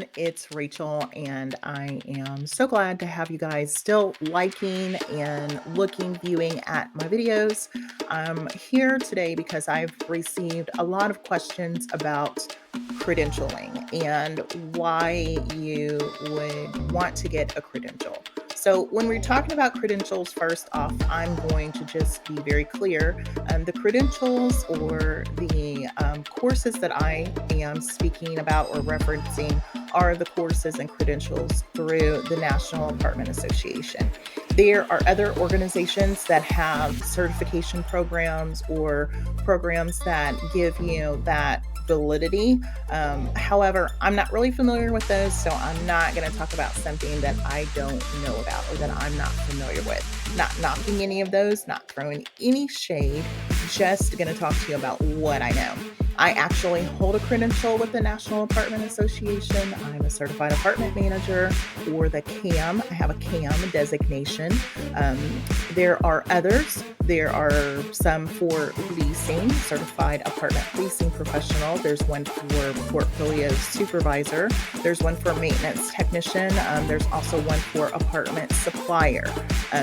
everyone. It's Rachel, and I am so glad to have you guys still liking and looking, viewing at my videos. I'm here today because I've received a lot of questions about credentialing and why you would want to get a credential. So, when we're talking about credentials, first off, I'm going to just be very clear. The credentials or the courses that I am speaking about or referencing are the courses and credentials through the National Apartment Association. There are other organizations that have certification programs or programs that give you that validity. However, I'm not really familiar with those, so I'm not going to talk about something that I don't know about or that I'm not familiar with. Not knocking any of those, not throwing any shade, just going to talk to you about what I know. I actually hold a credential with the National Apartment Association. I'm a certified apartment manager, or the CAM. I have a CAM designation. There are others. There are some for leasing, certified apartment leasing professional. There's one for portfolio supervisor. There's one for maintenance technician. There's also one for apartment supplier.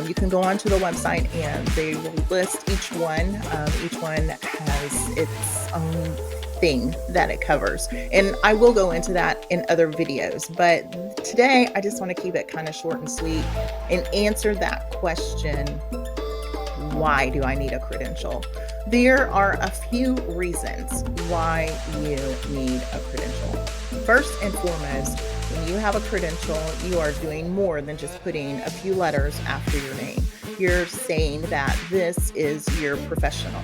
You can go onto the website and they will list each one. Each one has its own thing that it covers. And I will go into that in other videos. But today, I just want to keep it kind of short and sweet and answer that question, why do I need a credential? There are a few reasons why you need a credential. First and foremost, when you have a credential, you are doing more than just putting a few letters after your name. You're saying that this is your profession.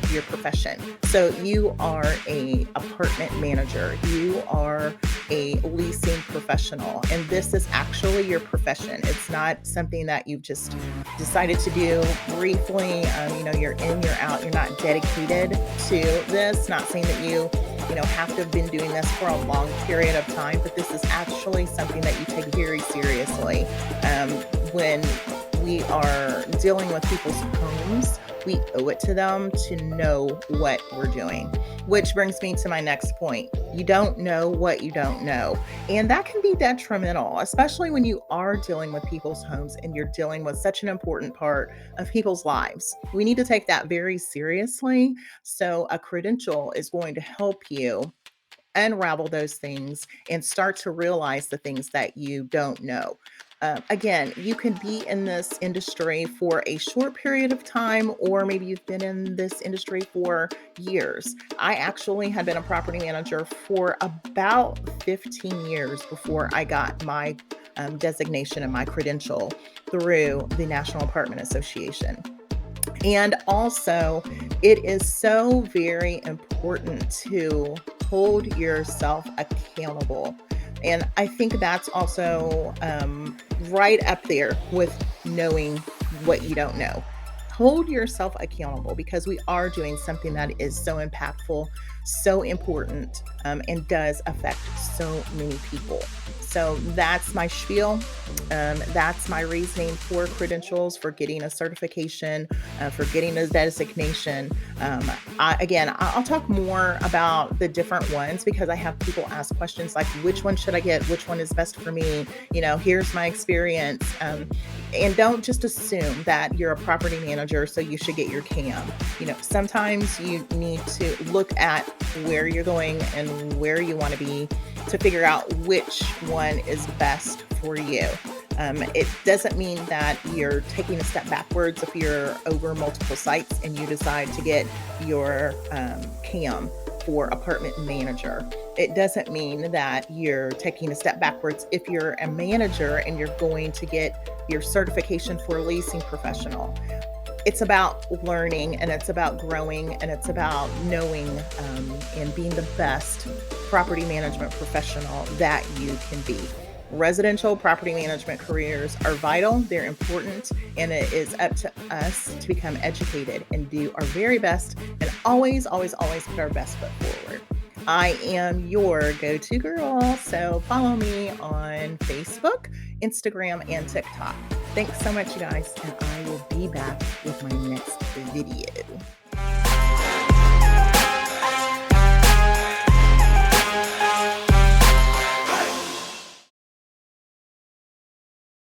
So you are a apartment manager. You are a leasing professional, and this is actually your profession. It's not something that you've just decided to do briefly. You're in, you're out. You're not dedicated to this. Not saying that you have to have been doing this for a long period of time, but this is actually something that you take very seriously. When we are dealing with people's homes, we owe it to them to know what we're doing. Which brings me to my next point. You don't know what you don't know. And that can be detrimental, especially when you are dealing with people's homes and you're dealing with such an important part of people's lives. We need to take that very seriously. So a credential is going to help you unravel those things and start to realize the things that you don't know. Again, you can be in this industry for a short period of time, or maybe you've been in this industry for years. I actually had been a property manager for about 15 years before I got my designation and my credential through the National Apartment Association. And also, it is so very important to hold yourself accountable. And I think that's also right up there with knowing what you don't know. Hold yourself accountable because we are doing something that is so impactful, so important, and does affect so many people. So that's my spiel. That's my reasoning for credentials, for getting a certification, for getting a designation. I'll talk more about the different ones because I have people ask questions like, which one should I get? Which one is best for me? Here's my experience. And don't just assume that you're a property manager, so you should get your CAM. Sometimes you need to look at where you're going and where you want to be to figure out which one is best for you. It doesn't mean that you're taking a step backwards if you're over multiple sites and you decide to get your CAM for apartment manager. It doesn't mean that you're taking a step backwards if you're a manager and you're going to get your certification for a leasing professional. It's about learning, and it's about growing, and it's about knowing and being the best property management professional that you can be. Residential property management careers are vital, they're important, and it is up to us to become educated and do our very best and always, always, always put our best foot forward. I am your go-to girl, so follow me on Facebook, Instagram, and TikTok. Thanks so much, you guys, and I will be back with my next video.